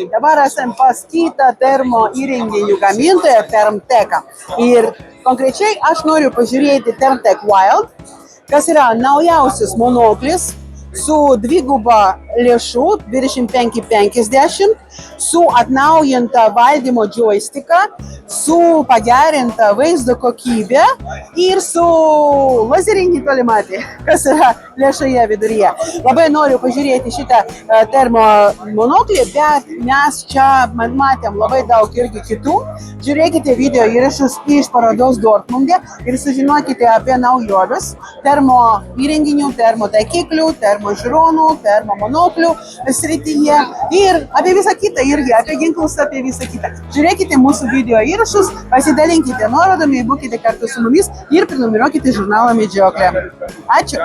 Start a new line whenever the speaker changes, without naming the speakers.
Dabar esam pas kitą termo įrenginių gamintoją Thermtechą. Ir konkrečiai aš noriu pažiūrėti Thermtech Wild, kas yra naujausias monoklis su dviguba lėšų 2550, su atnaujinta valdymo joysticką, su pagerinta vaizdo kokybė ir su lazerinį tolimatį, kas yra lėšoje viduryje. Labai noriu pažiūrėti šitą termo monoklį, bet mes čia matėm labai daug irgi kitų. Žiūrėkite video įrašus iš parodos Dortmunde ir sužinokite apie naujoves termo įrenginių, termo taikiklių, termo žiūronų, termo monoklių srityje ir apie visą kitą irgi, apie ginklus, apie visą kitą. Žiūrėkite mūsų video įrašus, pasidalinkite nuorodomis, būkite kartu su mumis ir prenumeruokite žurnalą Medžioklė. Ačiū.